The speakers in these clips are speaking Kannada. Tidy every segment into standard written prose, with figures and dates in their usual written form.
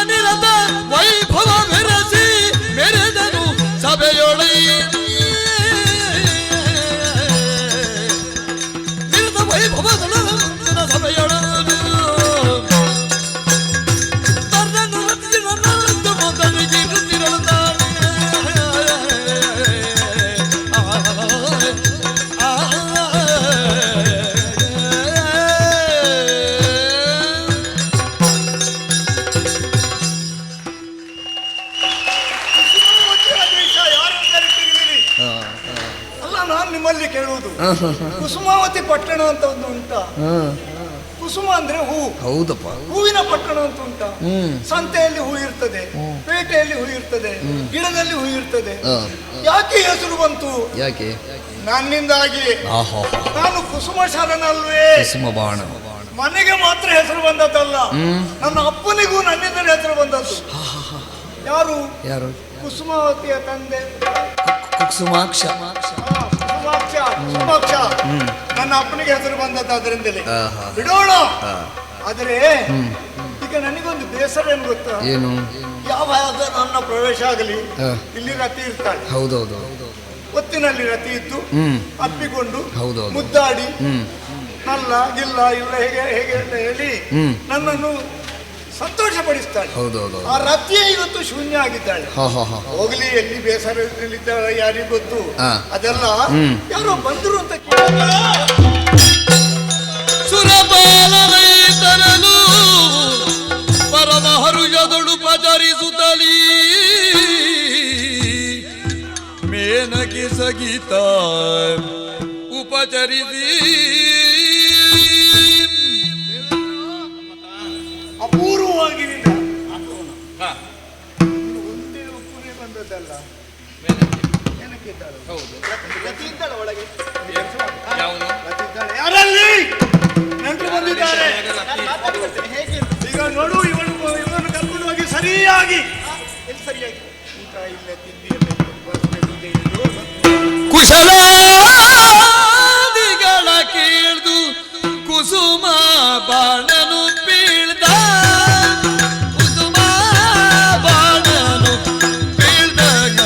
ನಿರತ ವೈಭವ ಮೆರೆಸಿ ಮೆರೆದನು ಸಭೆಯೊಳೈ ನಿರತ ವೈಭವಗಳ ಸಭೆಯೊಳ ನಿಮ್ಮಲ್ಲಿ ಕೇಳುವುದು, ಕುಸುಮಾವತಿ ಪಟ್ಟಣ ಅಂತ ಒಂದು ಉಂಟಾ? ಕುಸುಮ ಅಂದ್ರೆ ಹೂ. ಹೌದಪ್ಪ. ಹೂವಿನ ಪಟ್ಟಣ ಅಂತ ಉಂಟಾ? ಸಂತೆಯಲ್ಲಿ ಹೂ ಇರ್ತದೆ, ಪೇಟೆಯಲ್ಲಿ ಹೂ ಇರ್ತದೆ, ಗಿಡದಲ್ಲಿ ಹೂ ಇರ್ತದೆ. ಯಾಕೆ ಹೆಸರು ಬಂತು? ಯಾಕೆ? ನನ್ನಿಂದಾಗಿ. ನಾನು ಕುಸುಮ ಶರಣಲ್ವೇ? ಕುಸುಮ ಬಾಣ. ಮನೆಗೆ ಮಾತ್ರ ಹೆಸರು ಬಂದದ್ದಲ್ಲ, ನನ್ನ ಅಪ್ಪನಿಗೂ ನನ್ನಿಂದ ಹೆಸರು ಬಂದದ್ದು. ಯಾರು? ಯಾರು? ಕುಸುಮಾವತಿಯ ತಂದೆ ಕುಸುಮಾಕ್ಷ. ಕುಸುಮಾಕ್ಷ ನನ್ನ ಅಪ್ಪನಿಗೆ ಹೆಸರು ಬಂದದ್ದು ಅದರಿಂದಲೇ. ಬಿಡೋಣ. ಆದರೆ ಈಗ ನನಗೊಂದು ಬೇಸರ ಏನು ಗೊತ್ತಾ? ಏನು? ಯಾವಾಗ ನನ್ನ ಪ್ರವೇಶ ಆಗಲಿ ಇಲ್ಲಿ ರತಿ ಇರ್ತಾಳೆ. ಹೌದೌದು. ಒತ್ತಿನಲ್ಲಿ ರತಿ ಇದ್ದು ಅಪ್ಪಿಕೊಂಡು ಮುದ್ದಾಡಿ ನಲ್ಲ ಗಿಲ್ಲ ಇಲ್ಲ ಹೇಗೆ ಹೇಗೆ ಅಂತ ಹೇಳಿ ನನ್ನನ್ನು ಸಂತೋಷ ಪಡಿಸ್ತಾಳೆ. ಆ ರತಿಯೇ ಇವತ್ತು ಶೂನ್ಯ ಆಗಿದ್ದಾಳೆ. ಹೋಗ್ಲಿ, ಎಲ್ಲಿ ಬೇಸರದಲ್ಲಿದ್ದಾಳೆ ಯಾರಿಗೂ ಗೊತ್ತು. ಅದೆಲ್ಲ ಯಾರೋ ಬಂದ್ರು ಅಂತ ಸುರಪಾಲನೈತರಲು ಪರಮ ಹರುಷದೊಳು ಪಚರಿಸುತ್ತಲೀ ಮೇನಕೆ ಸಗೀತ ಉಪಚರಿಸಿ ಅಪೂರ್ವವಾಗಿ ಒಂದೇ ಒಪ್ಪುನೇ ಬಂದದ್ದಲ್ಲ. ಒಳಗೆ ಯಾರಲ್ಲಿ ನೆಂಟರು ಬಂದಿದ್ದಾರೆ. ಈಗ ನೋಡು, ಇವನು ಕರ್ಕೊಂಡು ಹೋಗಿ ಸರಿಯಾಗಿ ಊಟ ಇಲ್ಲ, ತಿಂಡಿ ಇಲ್ಲ, ಕುಶಲಾದಿಗಳ ಕೀಳ್ದು ಕುಸುಮ ಬಾಣನು ಬೀಳ್ದ. ಕುಸುಮ ಬಾಣನು ಬೀಳ್ದಾಗ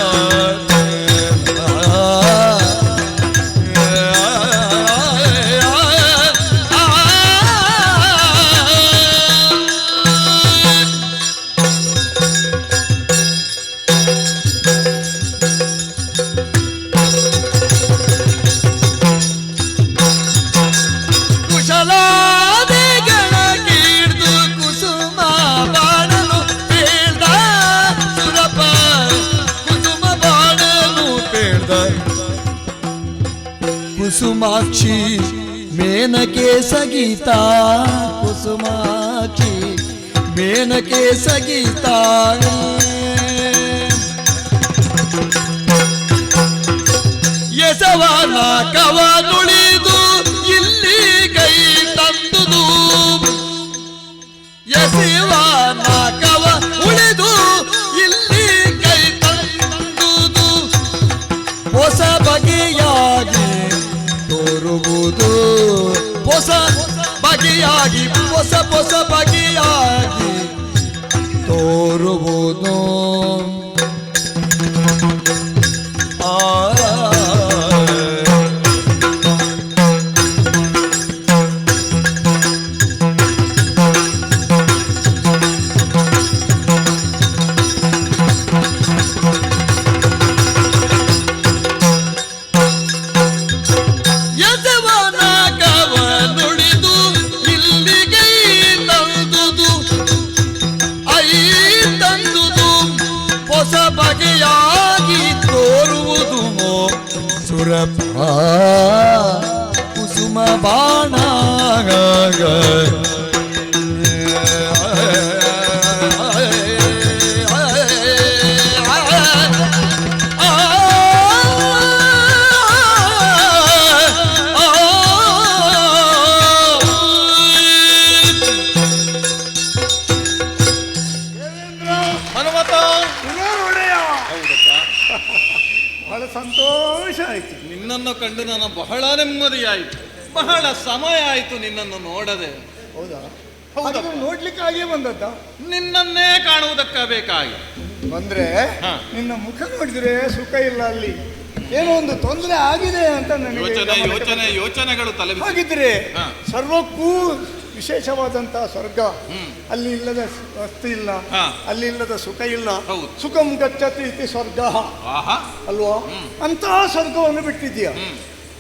ಕುಸುಮಾಕ್ಷಿ ಮೇನಕೆ ಸಗೀತ. ಕುಸುಮಾಕ್ಷಿ ಮೇನಕೆ ಸಗೀತ. ಯಶವನ ಕವ ನುಳಿದು ಇಲ್ಲಿ ಕೈ ತಂದುದು. ಯಶವನ ಕವ ಉಳಿದು ಇಲ್ಲಿ ಕೈ ತಂದುದು. ಹೊಸ ಬಗೆಯಾಗಿ ತೋರುವುದು. ಹೊಸ ಬಗೆಯಾಗಿ ಹೊಸ ಬಗೆಯಾಗಿ ತೋರುವುದು. ಕುಸುಮ ಬಾಣ ಬಹಳ ಸಂತೋಷ ಆಯ್ತು. ನಿನ್ನನ್ನು ಕಂಡು ನಾನು ಬಹಳ ನೆಮ್ಮದಿಯಾಯಿತು. ಬಹಳ ಸಮಯ ಆಯ್ತು ನಿನ್ನನ್ನು ನೋಡದೆ. ಹೌದಾ? ಹೌದು, ನೋಡ್ಲಿಕ್ಕಾಗಿಯೇ ಬಂದದ್ದ? ನಿನ್ನನ್ನೇ ಕಾಣುವುದಕ್ಕ ಬೇಕಾಗಿ ಬಂದ್ರೆ ನಿನ್ನ ಮುಖ ನೋಡಿದ್ರೆ ಸುಖ ಇಲ್ಲ, ಅಲ್ಲಿ ಏನೋ ಒಂದು ತೊಂದರೆ ಆಗಿದೆ ಅಂತ ನನಗೆ ಯೋಚನೆಗಳು ತಲೆ. ಹಾಗಿದ್ರೆ ಸರ್ವಕ್ಕೂ ವಿಶೇಷವಾದಂತಹ ಸ್ವರ್ಗ, ಅಲ್ಲಿ ಇಲ್ಲದ ವಸ್ತು ಇಲ್ಲ, ಅಲ್ಲಿ ಇಲ್ಲದ ಸುಖ ಇಲ್ಲ. ಸುಖಂ ಗಚ್ಚತಿ ಇತಿ ಸ್ವರ್ಗ ಅಲ್ವಾ? ಅಂತಹ ಸ್ವರ್ಗವನ್ನು ಬಿಟ್ಟಿದ್ದೀಯ.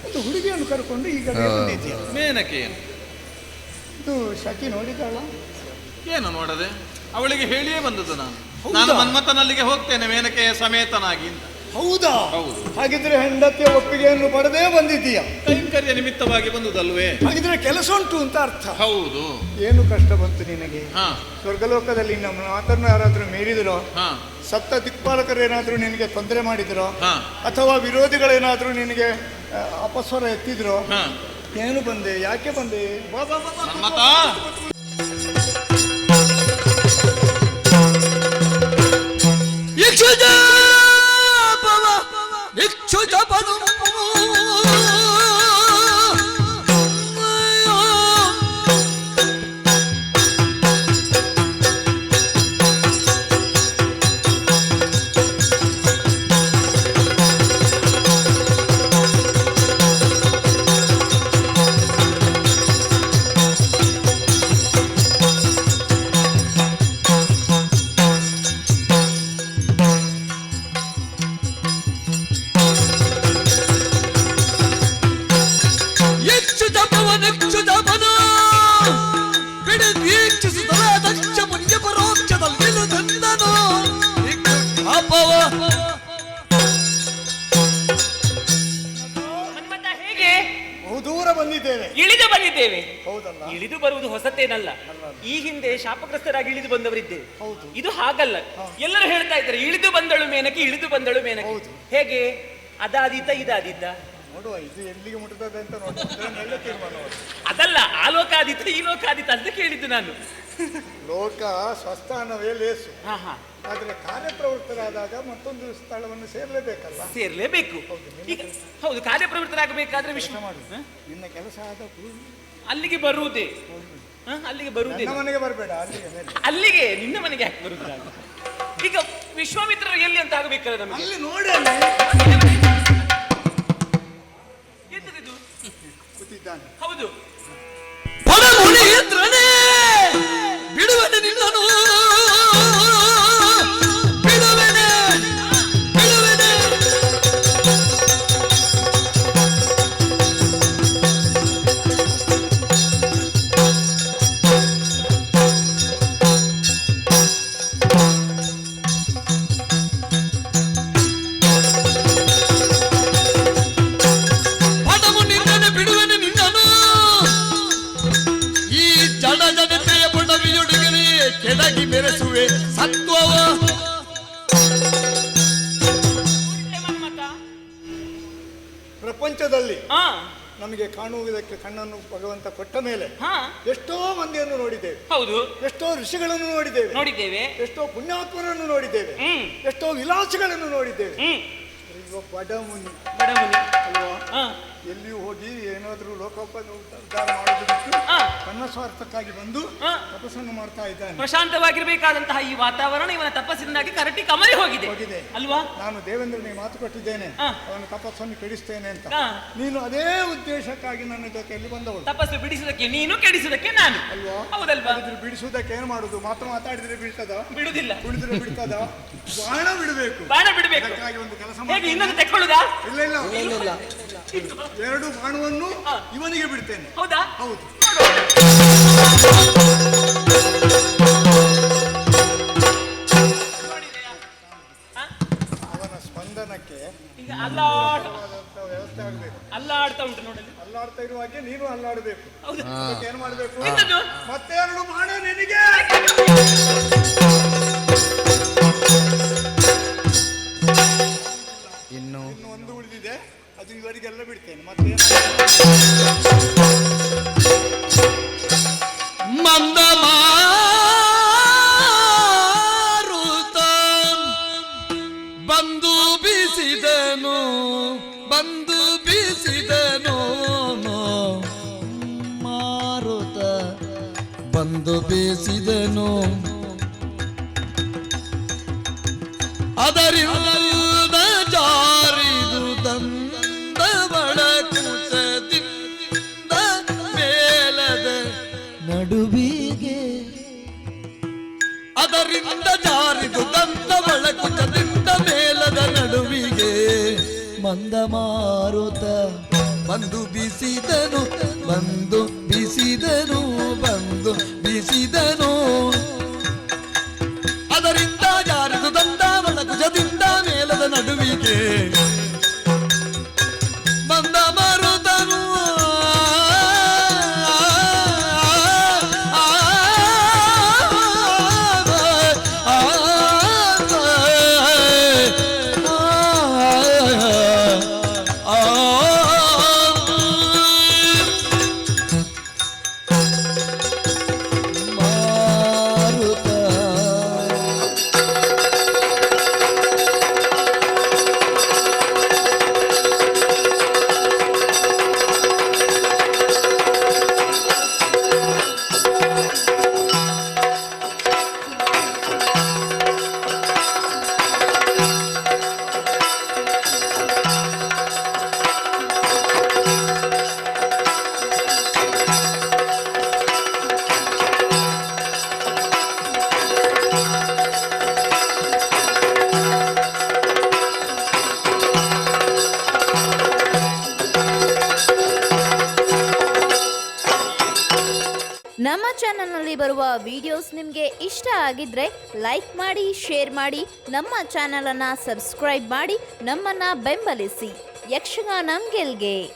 ಒಂದು ಹುಡುಗಿಯನ್ನು ಕರ್ಕೊಂಡು ಈಗ ಬಂದಿದ್ದೀಯ. ಮೇನಕೆ ಇದು ಶಕಿ ನೋಡಿದ್ದಾಳ? ಏನು ನೋಡದೆ? ಅವಳಿಗೆ ಹೇಳಿಯೇ ಬಂದದ್ದು ನಾನು ಮನ್ಮಥನಲ್ಲಿಗೆ ಹೋಗ್ತೇನೆ ಮೇನಕೆಯ ಸಮೇತನಾಗಿ ಅಂತ. ಹೌದಾ? ಹಾಗಿದ್ರೆ ಹೆಂಡತಿಯ ಒಪ್ಪಿಗೆಯನ್ನು ಪಡೆದೇ ಬಂದಿದ್ದೀಯ. ಕೈಂಕರ್ಯ ನಿಮಿತ್ತವಾಗಿ ಬಂದುದಲ್ವೇ? ಹಾಗಿದ್ರೆ ಕೆಲಸ ಉಂಟು ಅಂತ ಅರ್ಥ. ಹೌದು. ಏನು ಕಷ್ಟ ಬಂತು ನಿನಗೆ? ಸ್ವರ್ಗಲೋಕದಲ್ಲಿ ನಮ್ಮ ಮಾತನ್ನು ಯಾರಾದ್ರೂ ಮೀರಿದಿರೋ, ಸಪ್ತ ದಿಕ್ಪಾಲಕರು ಏನಾದ್ರೂ ನಿನಗೆ ತೊಂದರೆ ಮಾಡಿದಿರೋ, ಅಥವಾ ವಿರೋಧಿಗಳೇನಾದ್ರೂ ನಿನಗೆ ಅಪಸ್ವರ ಎತ್ತಿದ್ರೋ? ಏನು ಬಂದೆ? ಯಾಕೆ ಬಂದೆ? ಇಳಿದು ಬಂದಿದ್ದೇವೆ. ಇಳಿದು ಬರುವುದು ಹೊಸತೇನಲ್ಲ. ಈ ಹಿಂದೆ ಶಾಪಗ್ರಸ್ತರಾಗಿ ಇಳಿದು ಬಂದವರಿದ್ದೇವೆ. ಇದು ಹಾಗಲ್ಲ. ಎಲ್ಲರೂ ಹೇಳ್ತಾ ಇದ್ದಾರೆ ಇಳಿದು ಬಂದಳು ಮೇನಕೆ, ಇಳಿದು ಬಂದಳು ಮೇನಕೆ. ಹೇಗೆ? ಅದಾದೀತ ಇದಾದೀತ ನೋಡುವ, ಇದು ಎಲ್ಲಿಗೆ ಮುಟ್ಟುತ್ತದೆ ಅಂತ ನೋಡುವ ತೀರ್ಮಾನ. ಅದಲ್ಲ, ಆ ಲೋಕಾದೀತ ಈ ಲೋಕಾದೀತ ಅಂತ ಕೇಳಿದ್ದು ನಾನು. ಲೋಕ ಸ್ವಸ್ಥಾನವೇ ಲೇಸು. ಆದ್ರೆ ಕಾರ್ಯಪ್ರವೃತ್ತರಾದಾಗ ಮತ್ತೊಂದು ಸ್ಥಳವನ್ನು ಸೇರ್ಲೇಬೇಕಲ್ಲ? ಸೇರ್ಲೇಬೇಕು. ಹೌದು, ಕಾರ್ಯಪ್ರವೃತ್ತರಾಗಬೇಕಾದ್ರೆ ವಿಶ್ವ ಮಾಡು. ನಿನ್ನ ಕೆಲಸ ಆದ ಅಲ್ಲಿಗೆ ಬರುವುದೇ. ಅಲ್ಲಿಗೆ ಬರುವುದೇ. ಮನೆಗೆ ಬರಬೇಡ, ಅಲ್ಲಿಗೆ ನಿನ್ನ ಮನೆಗೆ ಯಾಕೆ ಬರುವುದಿಲ್ಲ? ಈಗ ವಿಶ್ವಾಮಿತ್ರರು ಎಲ್ಲಿ ಅಂತ ಆಗಬೇಕಲ್ಲ ನಮಗೆ. ಅಲ್ಲಿ ನೋಡಿ, ಎಂತದಿದು? ಕೂತಿದ್ದಾನೆ. ಹೌದು. ಬಿಡುವನೆ ನಿನ್ನನು, ಬೆರೆಸುವೆ ಸತ್ವವ. ಪ್ರಪಂಚದಲ್ಲಿ ನಮಗೆ ಕಾಣುವುದಕ್ಕೆ ಕಣ್ಣನ್ನು ಭಗವಂತ ಕೊಟ್ಟ ಮೇಲೆ ಎಷ್ಟೋ ಮಂದಿಯನ್ನು ನೋಡಿದ್ದೇವೆ. ಹೌದು. ಎಷ್ಟೋ ಋಷಿಗಳನ್ನು ನೋಡಿದ್ದೇವೆ. ಎಷ್ಟೋ ಪುಣ್ಯಾತ್ಮರನ್ನು ನೋಡಿದ್ದೇವೆ. ಎಷ್ಟೋ ವಿಲಾಸಗಳನ್ನು ನೋಡಿದ್ದೇವೆ. ಬಡಮುನಿ ಅಲ್ವಾ? ಎಲ್ಲಿಯೂ ಹೋಗಿ ಏನಾದ್ರೂ ಲೋಕೋಪಚಾರ ಮಾಡೋದು ಬಿಟ್ಟು ತನ್ನ ಸ್ವಾರ್ಥಕ್ಕಾಗಿ ಬಂದು ತಪಸ್ಸನ್ನು ಮಾಡ್ತಾ ಇದ್ದಾನೆ. ಪ್ರಶಾಂತವಾಗಿರ್ಬೇಕಾದಂತಹ ಈ ವಾತಾವರಣ ಇವನ ತಪಸ್ಸಿನಾಗಿ ಕರಟಿ ಕಮರಿ ಹೋಗಿದೆ ಅಲ್ವಾ? ನಾನು ದೇವೇಂದ್ರನಿಗೆ ಮಾತು ಕೊಟ್ಟಿದ್ದೇನೆ, ಅವನ ತಪಸ್ಸನ್ನು ಕೆಡಿಸ್ತೇನೆ ಅಂತ. ನೀನು ಅದೇ ಉದ್ದೇಶಕ್ಕಾಗಿ ನನ್ನ ಜೊತೆಯಲ್ಲಿ ಬಂದವಳು. ತಪಸ್ಸು ಬಿಡಿಸುವುದಕ್ಕೆ ನೀನು, ಕೆಡಿಸುವುದಕ್ಕೆ ನಾನು ಅಲ್ವಾ? ಹೌದಲ್ವಾ? ಬಿಡಿಸುವುದಕ್ಕೆ ಏನ್ ಮಾಡುದು? ಮಾತಾಡಿದ್ರೆ ಬಿಡ್ತದ? ಬಿಡುದಿಲ್ಲ. ಬಿಡಿದ್ರೆ ಬಿಡ್ತದ? ಬಾಣ ಬಿಡಬೇಕು. ಒಂದು ಕೆಲಸ ತೆಕ್ಕೊಳ್ಳುದಾ? ಇಲ್ಲ, ಎರಡು ಬಾಣವನ್ನು ಇವನಿಗೆ ಬಿಡ್ತೇನೆ. ಹೌದಾ? ಹೌದು. ಅವನ ಸ್ಪಂದನಕ್ಕೆ ವ್ಯವಸ್ಥೆ ಆಗಬೇಕು. ಅಲ್ಲಾಡ್ತಾ ಉಂಟು ನೋಡಿ. ಅಲ್ಲಾಡ್ತಾ ಇರುವಾಗೆ ನೀನು ಅಲ್ಲಾಡಬೇಕು. ಏನ್ ಮಾಡ್ಬೇಕು? ಮತ್ತೆ ಎರಡು ಬಾಣ ನಿನಗೆ. ಇನ್ನು ಒಂದು ಉಳಿದಿದೆ, ಅದು ಇವರಿಗೆಲ್ಲ ಬಿಡ್ತೇನೆ. ಮತ್ತೆ ಮಂದ ಮಾರುತ ಬಂದು ಬೀಸಿದನು ಬಂದು ಬೇಸಿದನು ಅದರಿಂದ ಜಾರಿದು ದಂಡವಳ ಕುಚದಿಂದ ಮೇಲದ ನಡುವಿಗೆ ಅದರಿಂದ ಜಾರಿದು ದಂಡವಳ ಕುಚದಿಂದ ಮೇಲದ ನಡುವಿಗೆ ಮಂದ ಮಾರುತ ಬಂದು ಬಿಸಿದನು ಬಂದು ಬಿಸಿದನು ಬಂದು ಬಿಸಿದನು ಅದರಿಂದ ಜಾರಿದು ದಂಡವಳ ಕುಚದಿಂದ ಮೇಲದ ನಡುವಿಗೆ ಮಂದ ಮಾರುತನು ನಮ್ಮ ಚಾನಲ್ನಲ್ಲಿ ಬರುವ ವಿಡಿಯೋಸ್ ನಿಮಗೆ ಇಷ್ಟ ಆಗಿದ್ರೆ ಲೈಕ್ ಮಾಡಿ, ಶೇರ್ ಮಾಡಿ, ನಮ್ಮ ಚಾನಲನ್ನು ಸಬ್ಸ್ಕ್ರೈಬ್ ಮಾಡಿ ನಮ್ಮನ್ನು ಬೆಂಬಲಿಸಿ. ಯಕ್ಷಗಾನ ಗೆಲ್ಗೆ.